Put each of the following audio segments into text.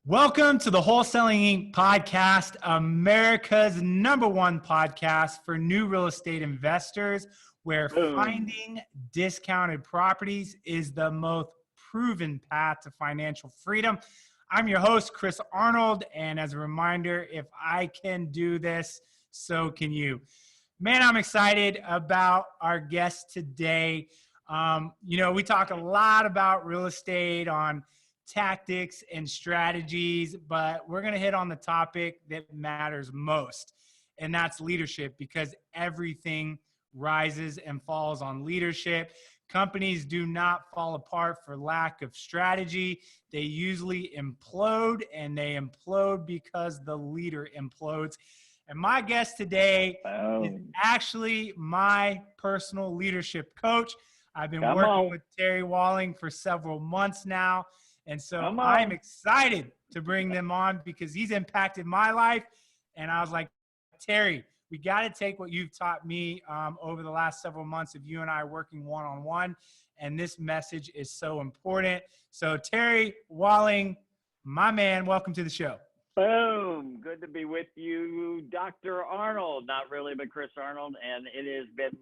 Welcome to the Wholesaling Inc. podcast, America's #1 podcast for new real estate investors, where finding discounted properties is the most proven path to financial freedom. I'm your host, Chris Arnold, and as a reminder, if I can do this, so can you. Man, I'm excited about our guest today. We talk a lot about real estate on tactics and strategies, but we're going to hit on the topic that matters most, and that's leadership, because everything rises and falls on leadership. Companies do not fall apart for lack of strategy. They usually implode, and they implode because the leader implodes. And my guest today is actually my personal leadership coach. I've been working with Terry Walling for several months now. And so I'm excited to bring them on because he's impacted my life. And I was like, Terry, we got to take what you've taught me over the last several months of you and I working one-on-one. And this message is so important. So Terry Walling, my man, welcome to the show. Boom. Good to be with you, Dr. Arnold. Not really, but Chris Arnold. And it has been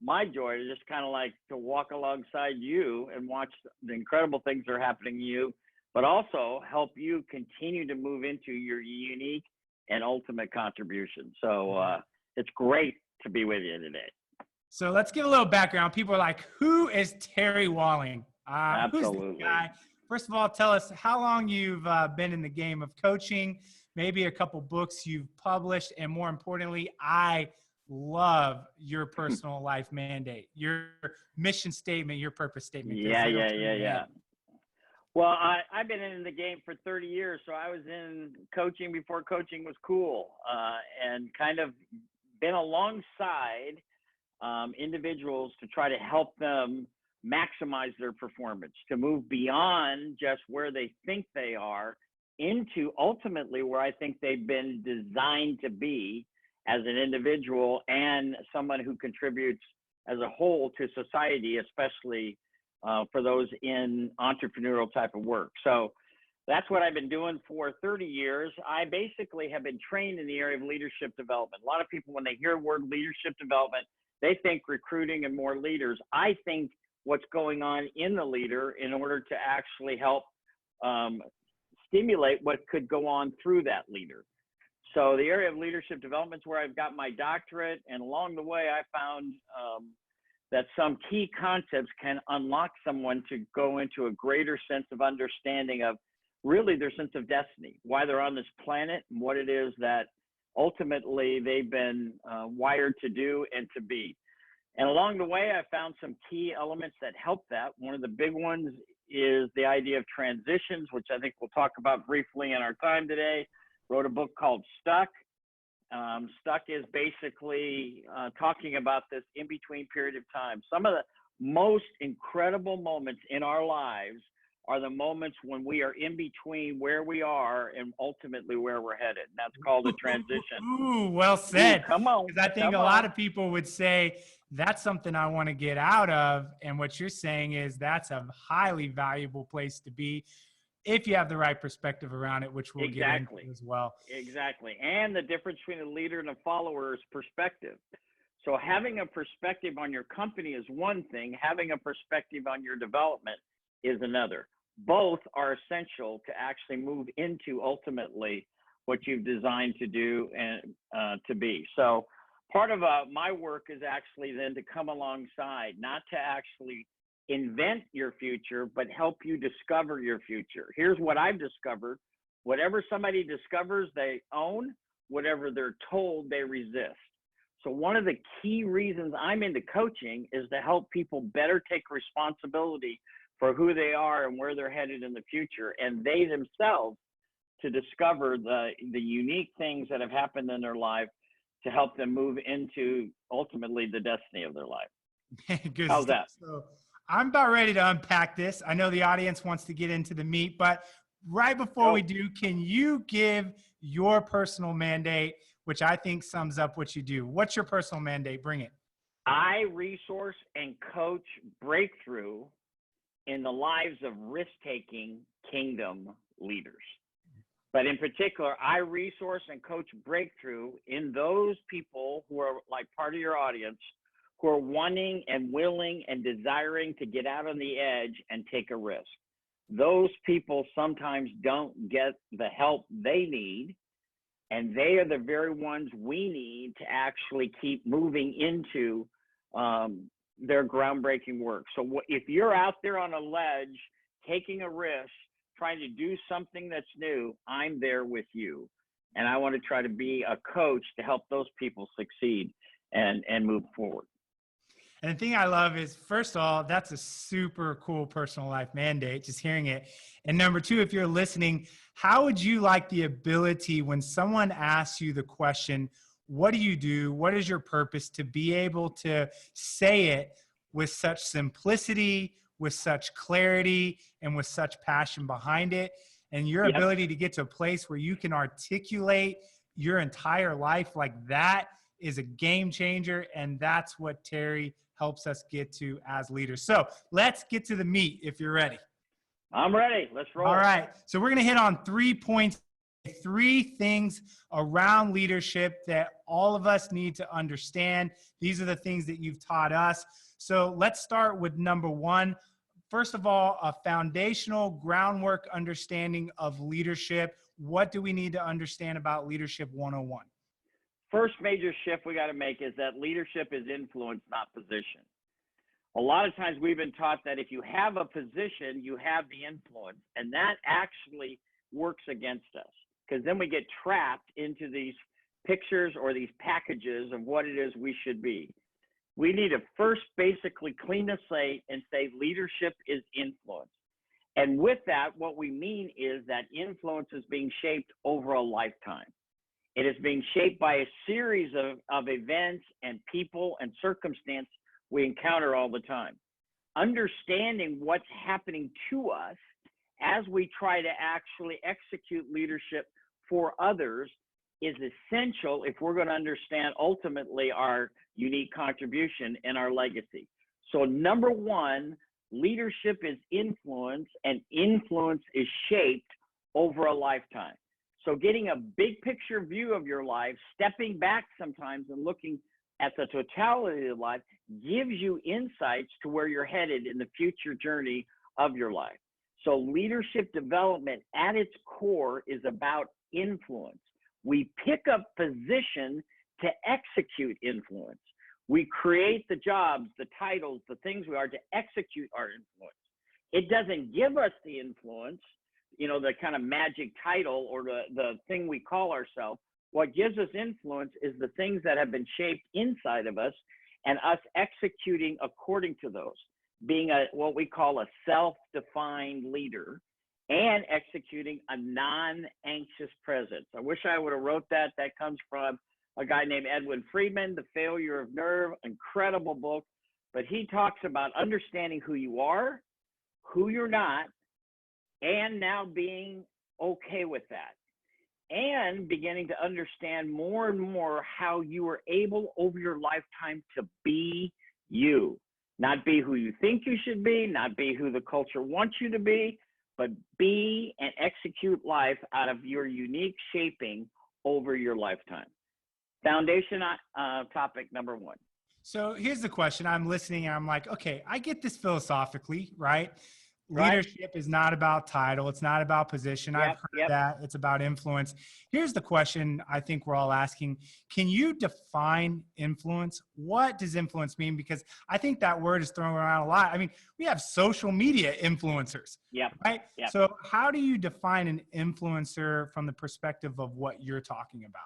my joy to just kind of like to walk alongside you and watch the incredible things that are happening to you, but also help you continue to move into your unique and ultimate contribution. So it's great to be with you today. So let's give a little background. People are like, who is Terry Walling? Absolutely. Who's the guy? First of all, tell us how long you've been in the game of coaching, maybe a couple books you've published, and more importantly, I love your personal life mandate, your mission statement, your purpose statement. Yeah. Well, I've been in the game for 30 years, so I was in coaching before coaching was cool, and kind of been alongside individuals to try to help them maximize their performance, to move beyond just where they think they are into ultimately where I think they've been designed to be as an individual and someone who contributes as a whole to society, especially for those in entrepreneurial type of work. So that's what I've been doing for 30 years. I basically have been trained in the area of leadership development. A lot of people, when they hear the word leadership development, they think recruiting and more leaders. I think what's going on in the leader in order to actually help stimulate what could go on through that leader. So the area of leadership development is where I've got my doctorate, and along the way I found that some key concepts can unlock someone to go into a greater sense of understanding of really their sense of destiny, why they're on this planet, and what it is that ultimately they've been wired to do and to be. And along the way I found some key elements that help that. One of the big ones is the idea of transitions, which I think we'll talk about briefly in our time today. Wrote a book called Stuck. Stuck is basically talking about this in-between period of time. Some of the most incredible moments in our lives are the moments when we are in between where we are and ultimately where we're headed. And that's called a transition. Ooh, well said. Come on. Because I think a lot of people would say, that's something I want to get out of. And what you're saying is that's a highly valuable place to be, if you have the right perspective around it, which we'll get into as well. Exactly. And the difference between a leader and a follower is perspective. So having a perspective on your company is one thing. Having a perspective on your development is another. Both are essential to actually move into ultimately what you've designed to do and to be. So part of my work is actually then to come alongside, not to actually invent your future, but help you discover your future. Here's what I've discovered. Whatever somebody discovers, they own. Whatever they're told, they resist. So one of the key reasons I'm into coaching is to help people better take responsibility for who they are and where they're headed in the future, and they themselves to discover the unique things that have happened in their life to help them move into ultimately the destiny of their life. Good How's stuff. that? So I'm about ready to unpack this. I know the audience wants to get into the meat, but right before we do, can you give your personal mandate, which I think sums up what you do? What's your personal mandate? Bring it. I resource and coach breakthrough in the lives of risk-taking kingdom leaders. But in particular, I resource and coach breakthrough in those people who are like part of your audience, who are wanting and willing and desiring to get out on the edge and take a risk. Those people sometimes don't get the help they need, and they are the very ones we need to actually keep moving into their groundbreaking work. So if you're out there on a ledge, taking a risk, trying to do something that's new, I'm there with you. And I want to try to be a coach to help those people succeed and move forward. And the thing I love is, first of all, that's a super cool personal life mandate, just hearing it. And number two, if you're listening, how would you like the ability when someone asks you the question, what do you do? What is your purpose? To be able to say it with such simplicity, with such clarity, and with such passion behind it. And your ability to get to a place where you can articulate your entire life like that is a game changer. And that's what Terry helps us get to as leaders. So let's get to the meat if you're ready. I'm ready. Let's roll. All right. So we're going to hit on 3 points, 3 things around leadership that all of us need to understand. These are the things that you've taught us. So let's start with number 1. First of all, a foundational groundwork understanding of leadership. What do we need to understand about Leadership 101? First major shift we got to make is that leadership is influence, not position. A lot of times we've been taught that if you have a position, you have the influence, and that actually works against us, because then we get trapped into these pictures or these packages of what it is we should be. We need to first basically clean the slate and say leadership is influence. And with that, what we mean is that influence is being shaped over a lifetime. It is being shaped by a series of events and people and circumstance we encounter all the time. Understanding what's happening to us as we try to actually execute leadership for others is essential if we're going to understand ultimately our unique contribution and our legacy. So number 1, leadership is influence, and influence is shaped over a lifetime. So getting a big picture view of your life, stepping back sometimes and looking at the totality of life gives you insights to where you're headed in the future journey of your life. So leadership development at its core is about influence. We pick up position to execute influence. We create the jobs, the titles, the things we are to execute our influence. It doesn't give us the influence, the kind of magic title or the thing we call ourselves. What gives us influence is the things that have been shaped inside of us and us executing according to those, being what we call a self-defined leader and executing a non-anxious presence. I wish I would have wrote that. That comes from a guy named Edwin Friedman, The Failure of Nerve, incredible book. But he talks about understanding who you are, who you're not, and now being okay with that. And beginning to understand more and more how you are able over your lifetime to be you. Not be who you think you should be, not be who the culture wants you to be, but be and execute life out of your unique shaping over your lifetime. Foundation topic number 1. So here's the question. I'm listening and I'm like, okay, I get this philosophically, right? Leadership is not about title. It's not about position. I've heard that. It's about influence. Here's the question I think we're all asking. Can you define influence? What does influence mean? Because I think that word is thrown around a lot. I mean, we have social media influencers, right? Yep. So how do you define an influencer from the perspective of what you're talking about?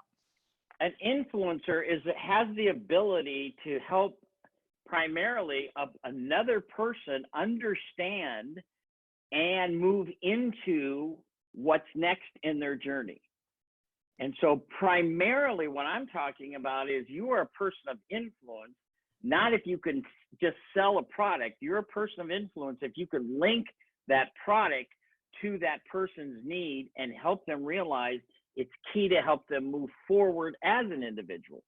An influencer has the ability to help primarily another person understand and move into what's next in their journey. And so primarily what I'm talking about is you are a person of influence, not if you can just sell a product. You're a person of influence if you can link that product to that person's need and help them realize it's key to help them move forward as an individual.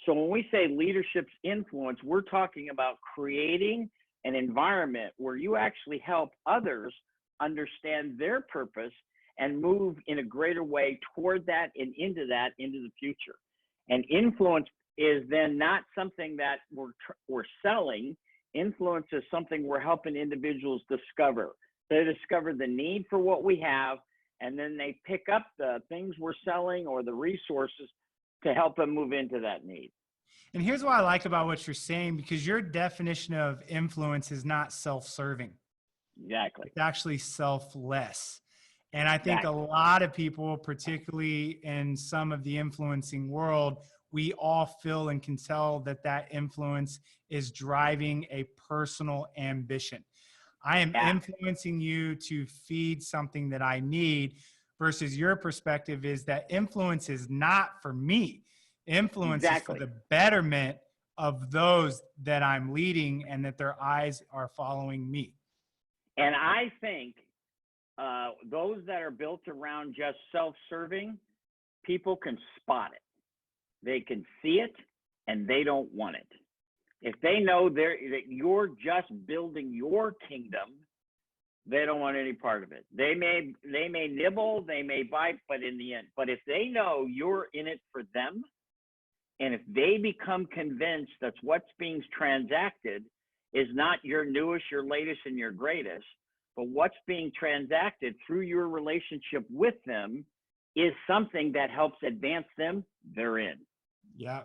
So when we say leadership's influence, we're talking about creating an environment where you actually help others understand their purpose and move in a greater way toward that and into the future. And influence is then not something that we're selling. Influence is something we're helping individuals discover. They discover the need for what we have, and then they pick up the things we're selling or the resources to help them move into that need. And here's what I like about what you're saying, because your definition of influence is not self-serving. Exactly. It's actually selfless. And I think a lot of people, particularly in some of the influencing world, we all feel and can tell that that influence is driving a personal ambition. I am influencing you to feed something that I need, versus your perspective is that influence is not for me. Influence is for the betterment of those that I'm leading and that their eyes are following me. And I think those that are built around just self-serving, people can spot it. They can see it, and they don't want it. If they know that you're just building your kingdom, they don't want any part of it. They may nibble, they may bite, but in the end, but if they know you're in it for them, and if they become convinced that what's being transacted is not your newest, your latest, and your greatest, but what's being transacted through your relationship with them is something that helps advance them, they're in. Yeah.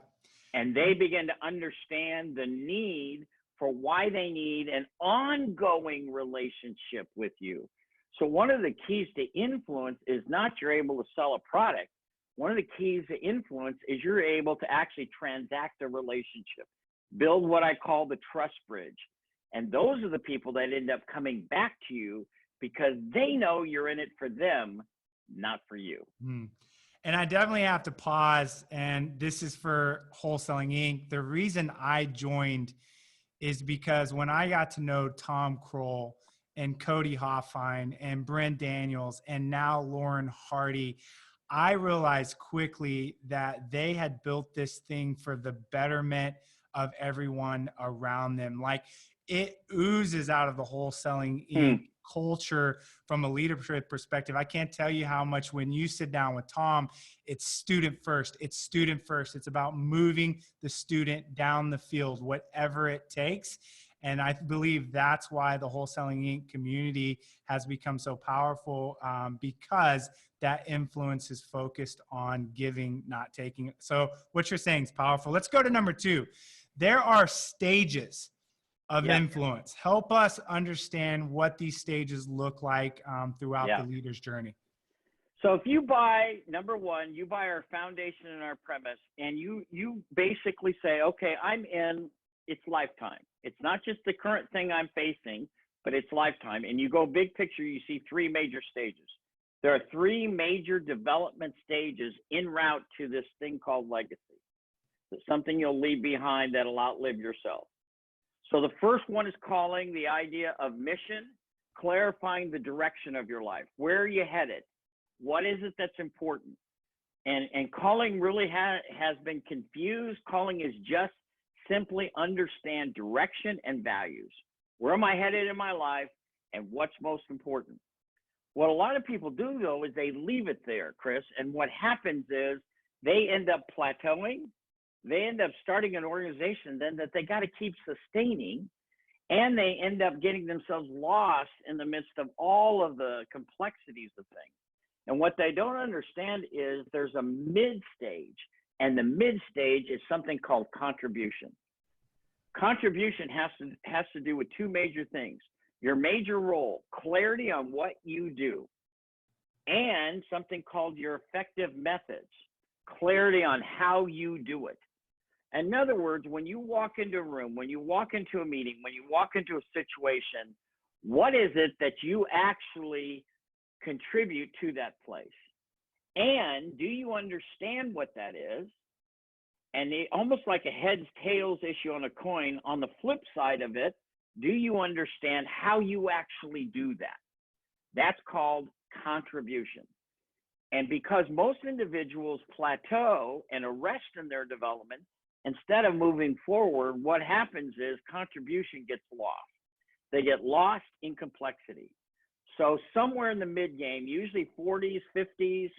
And they begin to understand the need for why they need an ongoing relationship with you. So one of the keys to influence is not you're able to sell a product. One of the keys to influence is you're able to actually transact a relationship, build what I call the trust bridge. And those are the people that end up coming back to you because they know you're in it for them, not for you. And I definitely have to pause, and this is for Wholesaling Inc. The reason I joined is because when I got to know Tom Kroll and Cody Hoffine and Brent Daniels and now Lauren Hardy, I realized quickly that they had built this thing for the betterment of everyone around them. Like, it oozes out of the Wholesaling Inc. culture from a leadership perspective. I can't tell you how much when you sit down with Tom, it's student first. It's student first. It's about moving the student down the field, whatever it takes. And I believe that's why the Wholesaling Inc. community has become so powerful, because that influence is focused on giving, not taking. So what you're saying is powerful. Let's go to number 2. There are stages of influence. Help us understand what these stages look like throughout the leader's journey. So if you buy, number 1, you buy our foundation and our premise, and you basically say, okay, I'm in, it's lifetime. It's not just the current thing I'm facing, but it's lifetime. And you go big picture, you see 3 major stages. There are 3 major development stages en route to this thing called legacy. It's something you'll leave behind that'll outlive yourself. So the first one is calling, the idea of mission, clarifying the direction of your life. Where are you headed? What is it that's important? And calling really has been confused. Calling is just simply understand direction and values. Where am I headed in my life, and what's most important? What a lot of people do, though, is they leave it there, Chris. And what happens is they end up plateauing. They end up starting an organization then that they got to keep sustaining, and they end up getting themselves lost in the midst of all of the complexities of things. And what they don't understand is there's a mid stage, and the mid stage is something called contribution. Contribution has to do with 2 major things: your major role, clarity on what you do, and something called your effective methods, clarity on how you do it. In other words, when you walk into a room, when you walk into a meeting, when you walk into a situation, what is it that you actually contribute to that place? And do you understand what that is? And almost like a heads, tails issue on a coin, on the flip side of it, do you understand how you actually do that? That's called contribution. And because most individuals plateau and arrest in their development, instead of moving forward, what happens is contribution gets lost. They get lost in complexity. So somewhere in the mid game, usually 40s, 50s,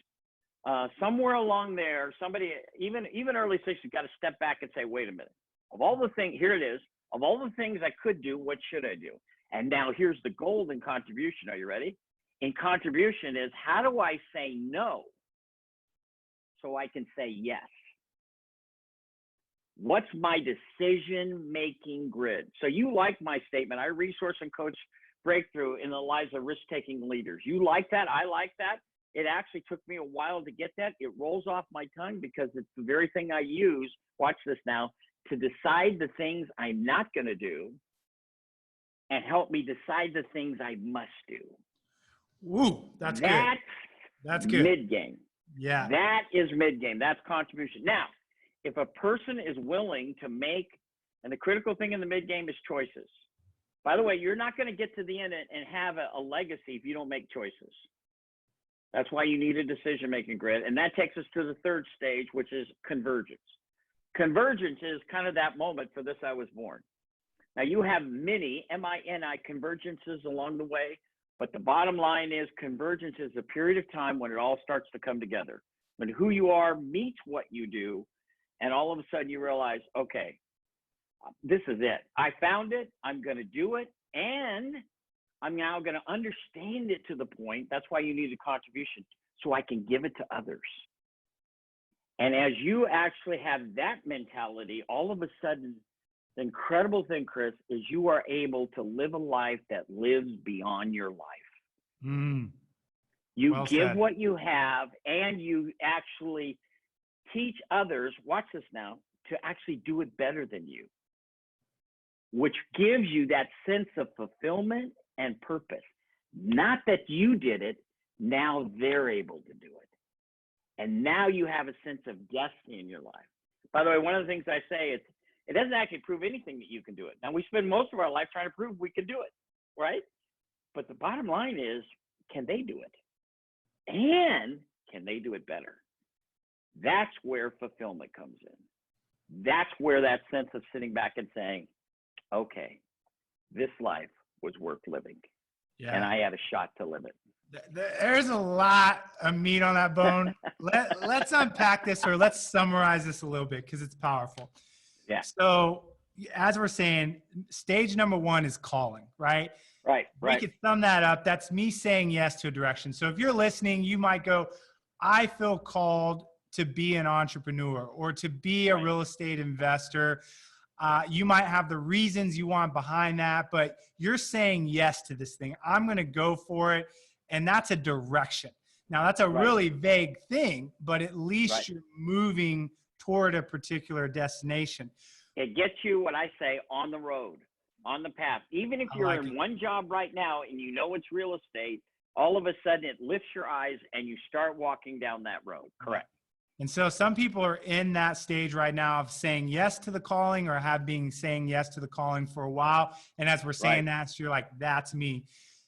somewhere along there, somebody, even early 60s, got to step back and say, wait a minute. Of all the things, here it is. Of all the things I could do, what should I do? And now here's the gold in contribution. Are you ready? In contribution is, how do I say no so I can say yes? What's my decision-making grid? So you like my statement, I resource and coach breakthrough in the lives of risk-taking leaders. You like that? I like that. It actually took me a while to get that. It rolls off my tongue because it's the very thing I use, watch this now, to decide the things I'm not going to do and help me decide the things I must do. Woo, that's good. That's good. Mid-game. Yeah. That is mid-game. That's contribution. Now, if a person is willing to make, and the critical thing in the mid-game is choices. By the way, you're not going to get to the end and have a legacy if you don't make choices. That's why you need a decision-making grid. And that takes us to the third stage, which is convergence. Convergence is kind of that moment for this I was born. Now you have many, M-I-N-I, convergences along the way, but the bottom line is convergence is a period of time when it all starts to come together. When who you are meets what you do, and all of a sudden you realize, okay, this is it. I found it, I'm gonna do it, and I'm now gonna understand it to the point, that's why you need a contribution, so I can give it to others. And as you actually have that mentality, all of a sudden, the incredible thing, Chris, is you are able to live a life that lives beyond your life. You Well give said. what you have, and you actually teach others, watch this now, to actually do it better than you, which gives you that sense of fulfillment and purpose. Not that you did it, now they're able to do it. And now you have a sense of destiny in your life. By the way, one of the things I say is, it doesn't actually prove anything that you can do it. Now, we spend most of our life trying to prove we can do it, right? But the bottom line is, can they do it? And can they do it better? That's where fulfillment comes in. That's where that sense of sitting back and saying, okay, this life was worth living. Yeah. And I had a shot to live it. There's a lot of meat on that bone. Let's unpack this, or let's summarize this a little bit because it's powerful. Yeah. So as we're saying, stage number one is calling, right? Right. We could sum that up. That's me saying yes to a direction. So if you're listening, you might go, I feel called to be an entrepreneur or to be a real estate investor. You might have the reasons you want behind that, but you're saying yes to this thing. I'm going to go for it. And that's a direction. Now that's a really vague thing, but at least you're moving toward a particular destination. It gets you, what I say, on the road, on the path. Even if you're in one job right now and you know it's real estate, all of a sudden it lifts your eyes and you start walking down that road. Correct. And so some people are in that stage right now of saying yes to the calling, or have been saying yes to the calling for a while. And as we're saying that, so you're like, that's me.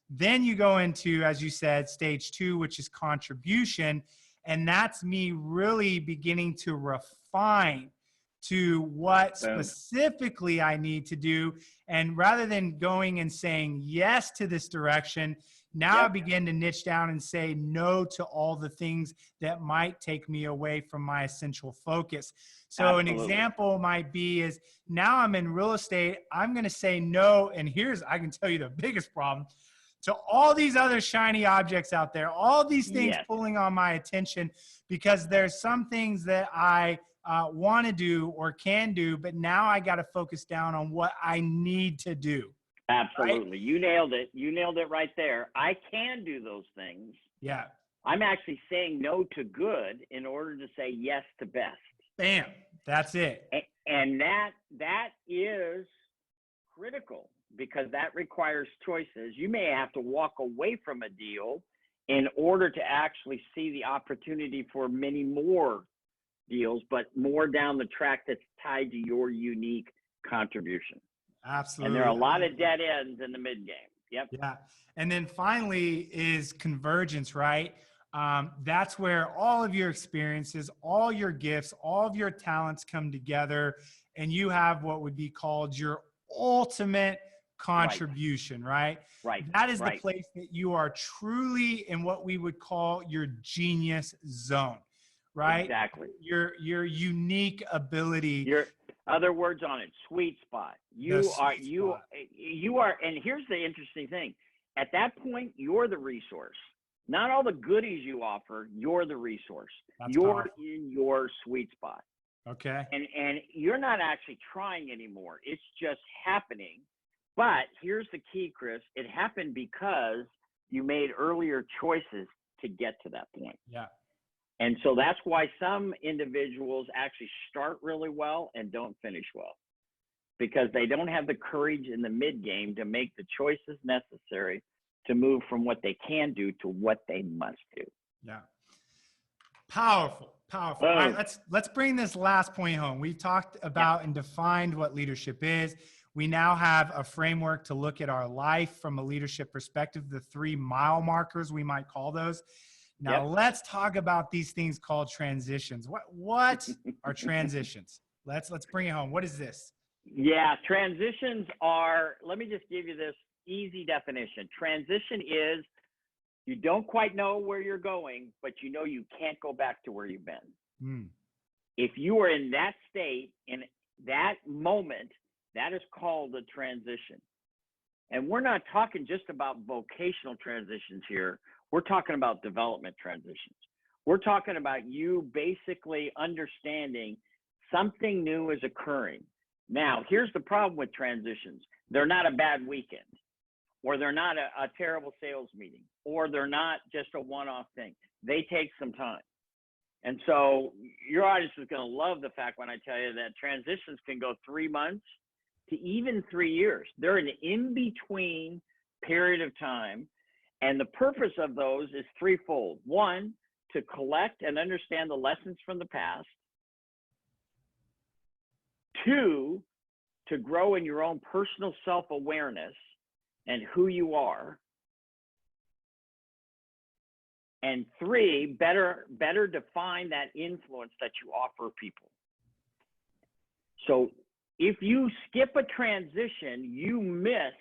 Then you go into, as you said, stage two, which is contribution. And that's me really beginning to refine to what specifically I need to do. And rather than going and saying yes to this direction, now I begin to niche down and say no to all the things that might take me away from my essential focus. So an example might be is, now I'm in real estate, I'm going to say no. And here's, I can tell you the biggest problem, to all these other shiny objects out there, all these things pulling on my attention, because there's some things that I want to do or can do, but now I got to focus down on what I need to do. Absolutely. Right? You nailed it. You nailed it right there. I can do those things. Yeah. I'm actually saying no to good in order to say yes to best. Bam. That's it. And that is critical, because that requires choices. You may have to walk away from a deal in order to actually see the opportunity for many more deals, but more down the track that's tied to your unique contribution. Absolutely. And there are a lot of dead ends in the mid game. Yep. Yeah. And then finally is convergence, right? That's where all of your experiences, all your gifts, all of your talents come together, and you have what would be called your ultimate contribution, right? Right. That is the place that you are truly in what we would call your genius zone, right? Exactly. Your unique ability. Your other words on it, sweet spot. You are, and here's the interesting thing. At that point, you're the resource. Not all the goodies you offer, you're the resource. You're in your sweet spot. Okay. And you're not actually trying anymore. It's just happening. But here's the key, Chris. It happened because you made earlier choices to get to that point. Yeah. And so that's why some individuals actually start really well and don't finish well, because they don't have the courage in the mid game to make the choices necessary to move from what they can do to what they must do. Yeah. Powerful. All right, let's bring this last point home. We've talked about and defined what leadership is. We now have a framework to look at our life from a leadership perspective, the 3 mile markers, we might call those. Now let's talk about these things called transitions. What are transitions? Let's bring it home. What is this? Yeah, transitions are, let me just give you this easy definition. Transition is, you don't quite know where you're going, but you know you can't go back to where you've been. If you are in that state, in that moment, that is called a transition. And we're not talking just about vocational transitions here. We're talking about development transitions. We're talking about you basically understanding something new is occurring. Now, here's the problem with transitions. They're not a bad weekend, or they're not a terrible sales meeting, or they're not just a one-off thing. They take some time. And so your audience is going to love the fact when I tell you that transitions can go 3 months to even 3 years. They're an in-between period of time. And the purpose of those is threefold. 1, to collect and understand the lessons from the past. 2, to grow in your own personal self-awareness and who you are. And 3, better define that influence that you offer people. So if you skip a transition, you miss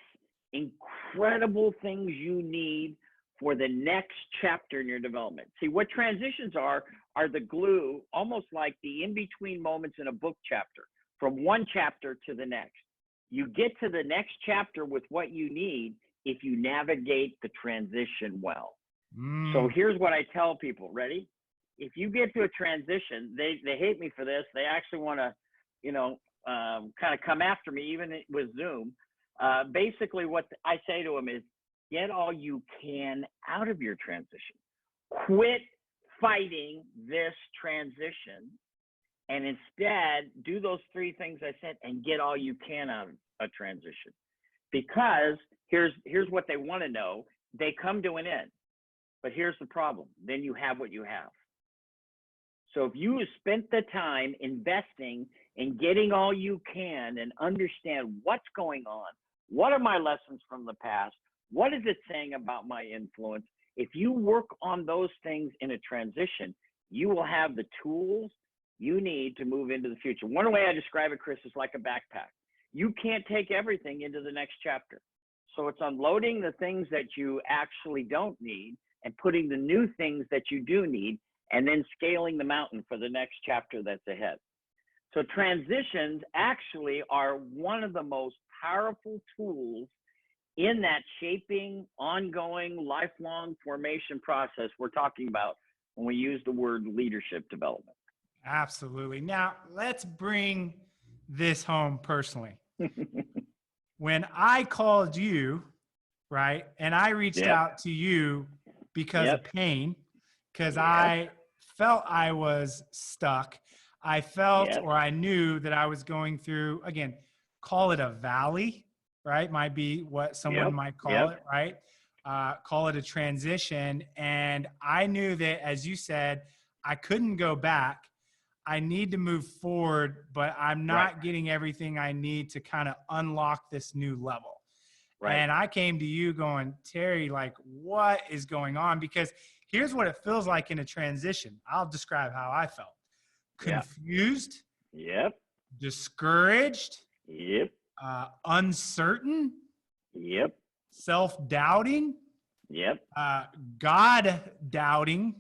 incredible things you need for the next chapter in your development. See, what transitions are the glue, almost like the in-between moments in a book chapter, from one chapter to the next. You get to the next chapter with what you need if you navigate the transition well. So here's what I tell people. Ready? If you get to a transition, they hate me for this. They actually want to, kind of come after me, even with Zoom. Basically, what I say to them is, get all you can out of your transition. Quit fighting this transition, and instead do those 3 things I said and get all you can out of a transition. Because here's what they want to know. They come to an end. But here's the problem. Then you have what you have. So if you spent the time investing in getting all you can and understand what's going on, what are my lessons from the past, what is it saying about my influence, if you work on those things in a transition, you will have the tools you need to move into the future. One way I describe it, Chris, is like a backpack. You can't take everything into the next chapter. So it's unloading the things that you actually don't need and putting the new things that you do need, and then scaling the mountain for the next chapter that's ahead. So transitions actually are one of the most powerful tools in that shaping, ongoing, lifelong formation process we're talking about when we use the word leadership development. Absolutely. Now, let's bring this home personally. When I called you, right, and I reached out to you because of pain, because I felt I was stuck. I felt or I knew that I was going through, again, call it a valley, right? Might be what someone might call it, right? Call it a transition. And I knew that, as you said, I couldn't go back. I need to move forward, but I'm not getting everything I need to kind of unlock this new level. And I came to you going, Terry, like, what is going on? Because here's what it feels like in a transition. I'll describe how I felt. Confused. Discouraged. Uncertain. Yep. self-doubting, Yep. God doubting.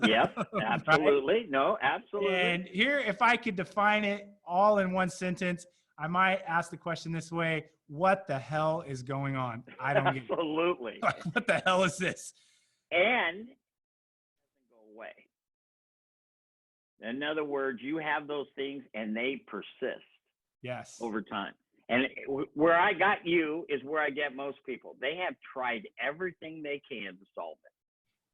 Yep. Right? Absolutely. No, absolutely. And here, if I could define it all in one sentence, I might ask the question this way: what the hell is going on? I don't get it. Absolutely. Like, what the hell is this? And it doesn't go away. In other words, you have those things and they persist Yes. over time. And where I got you is where I get most people. They have tried everything they can to solve it.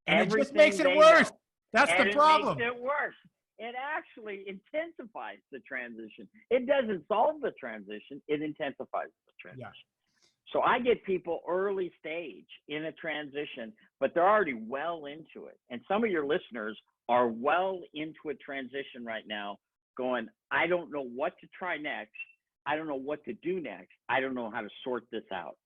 And Everything it just makes it they worse. know. That's And the it problem. makes it worse. It actually intensifies the transition. It doesn't solve the transition, it intensifies the transition. Yeah. So I get people early stage in a transition, but they're already well into it. And some of your listeners are well into a transition right now going, I don't know what to try next. I don't know what to do next. I don't know how to sort this out.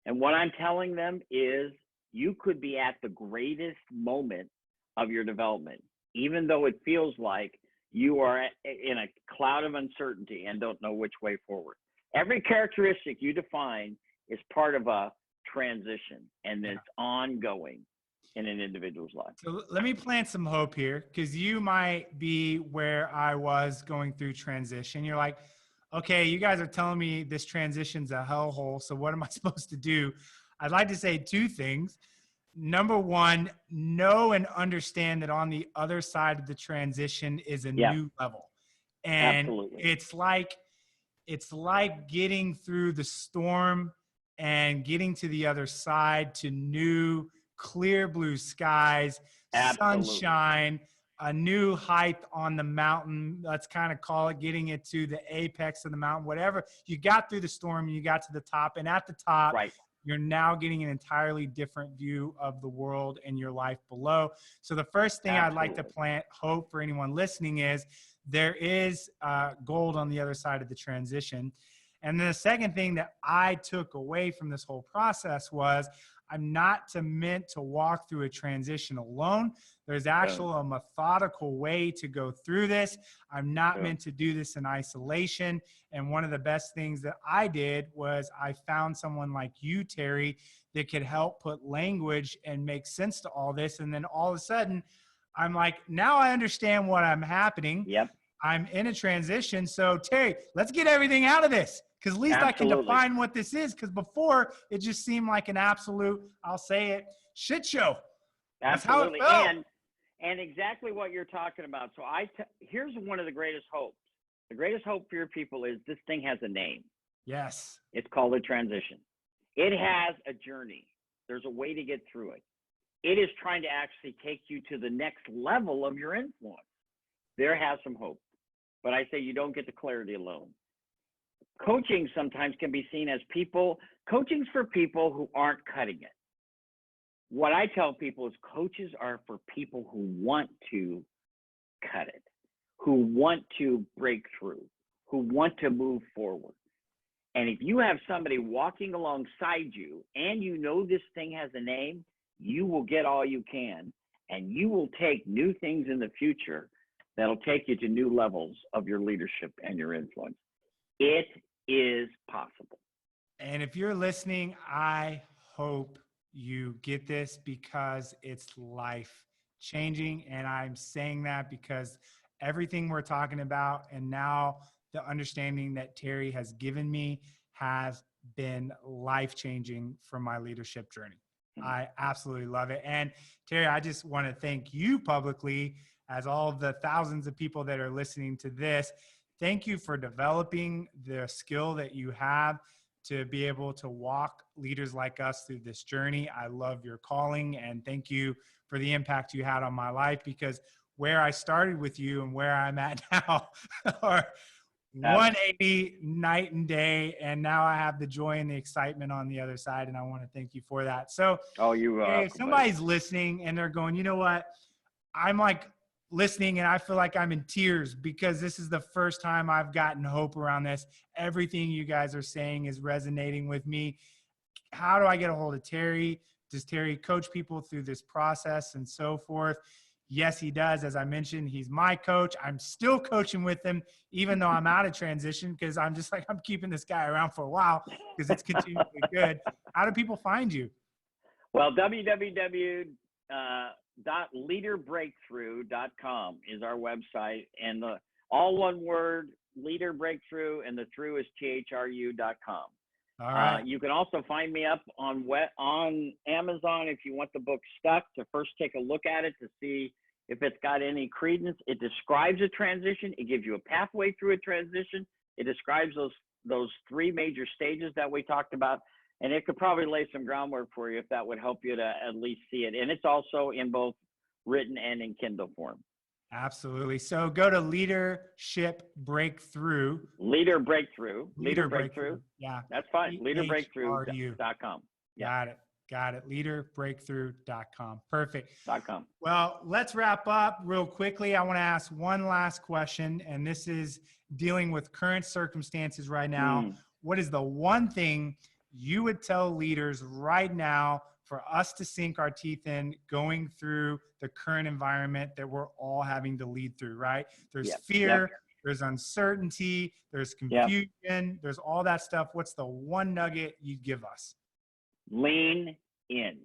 And what I'm telling them is you could be at the greatest moment of your development, even though it feels like you are in a cloud of uncertainty and don't know which way forward. Every characteristic you define is part of a transition, and it's ongoing in an individual's life. So let me plant some hope here, because you might be where I was going through transition. You're like, okay, you guys are telling me this transition's a hellhole, so what am I supposed to do? I'd like to say two things. Number one, know and understand that on the other side of the transition is a new level. And Absolutely. it's like getting through the storm and getting to the other side to new clear blue skies, Absolutely. sunshine, a new height on the mountain. Let's kind of call it getting it to the apex of the mountain, whatever. You got through the storm, you got to the top, and at the top, right, you're now getting an entirely different view of the world and your life below. So the first thing I'd like to plant hope for anyone listening is there is gold on the other side of the transition. And then the second thing that I took away from this whole process was I'm not meant to walk through a transition alone. There's actually a methodical way to go through this. I'm not meant to do this in isolation. And one of the best things that I did was I found someone like you, Terry, that could help put language and make sense to all this. And then all of a sudden, I'm like, now I understand what I'm happening. Yep. I'm in a transition. So Terry, let's get everything out of this, because at least I can define what this is. Because before it just seemed like an absolute, I'll say it, shit show. That's Absolutely. how it felt. And exactly what you're talking about. So here's one of the greatest hopes. The greatest hope for your people is this thing has a name. Yes. It's called a transition. It has a journey. There's a way to get through it. It is trying to actually take you to the next level of your influence. There has some hope. But I say you don't get the clarity alone. Coaching sometimes can be seen as coaching's for people who aren't cutting it. What I tell people is coaches are for people who want to cut it, who want to break through, who want to move forward. And if you have somebody walking alongside you and you know this thing has a name, you will get all you can, and you will take new things in the future that'll take you to new levels of your leadership and your influence. It is possible. And if you're listening, I hope you get this, because it's life changing. And I'm saying that because everything we're talking about and now the understanding that Terry has given me has been life changing for my leadership journey. I absolutely love it. And Terry, I just want to thank you publicly, as all of the thousands of people that are listening to this. Thank you for developing the skill that you have to be able to walk leaders like us through this journey. I love your calling, and thank you for the impact you had on my life, because where I started with you and where I'm at now are 180 night and day. And now I have the joy and the excitement on the other side. And I want to thank you for that. So if somebody's listening and they're going, you know what, I'm like listening and I feel like I'm in tears, because this is the first time I've gotten hope around this. Everything you guys are saying is resonating with me. How do I get a hold of Terry? Does Terry coach people through this process and so forth? Yes, he does. As I mentioned, he's my coach. I'm still coaching with him, even though I'm out of transition, because I'm just like, I'm keeping this guy around for a while because it's continually good. How do people find you? Well, www.leaderbreakthrough.com is our website, and all one word, Leader Breakthrough, and the through is thru.com. All right. You can also find me up on Amazon if you want the book Stuck, to first take a look at it to see if it's got any credence. It describes a transition. It gives you a pathway through a transition. It describes those three major stages that we talked about. And it could probably lay some groundwork for you if that would help you to at least see it. And it's also in both written and in Kindle form. Absolutely. So go to Leadership Breakthrough. Leader Breakthrough. Leader Breakthrough. Yeah. That's fine. Leaderbreakthrough.com. Yeah. Got it. Leaderbreakthrough.com. Perfect. .com. Well, let's wrap up real quickly. I want to ask one last question, and this is dealing with current circumstances right now. What is the one thing you would tell leaders right now for us to sink our teeth in going through the current environment that we're all having to lead through, right? There's fear, there's uncertainty, there's confusion, there's all that stuff. What's the one nugget you'd give us? Lean in.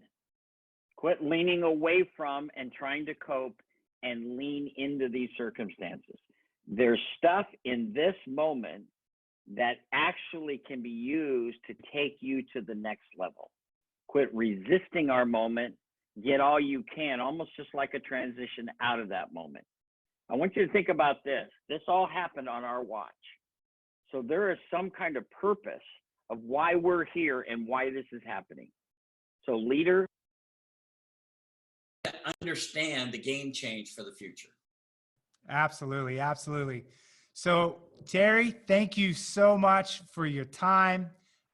Quit leaning away from and trying to cope, and lean into these circumstances. There's stuff in this moment that actually can be used to take you to the next level. Quit resisting our moment. Get all you can, almost just like a transition out of that moment. I want you to think about this. This all happened on our watch. So there is some kind of purpose of why we're here and why this is happening. So leader, understand the game change for the future. Absolutely. Absolutely. So Terry, thank you so much for your time.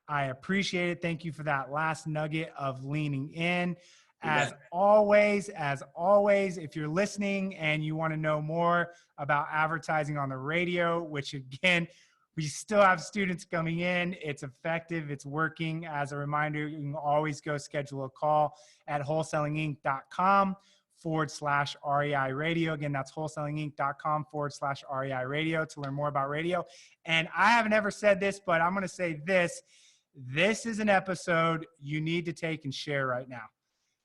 I appreciate it. Thank you for that last nugget of leaning in. As always, if you're listening and you want to know more about advertising on the radio, which again, we still have students coming in. It's effective. It's working. As a reminder, you can always go schedule a call at wholesalinginc.com/REI radio. Again, that's wholesalinginc.com/REI radio to learn more about radio. And I haven't ever said this, but I'm going to say this. This is an episode you need to take and share right now.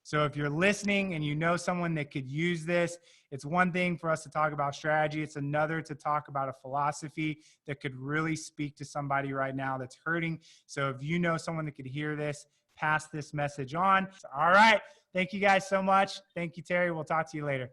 So if you're listening and you know someone that could use this, it's one thing for us to talk about strategy. It's another to talk about a philosophy that could really speak to somebody right now that's hurting. So if you know someone that could hear this, pass this message on. All right. Thank you guys so much. Thank you, Terry. We'll talk to you later.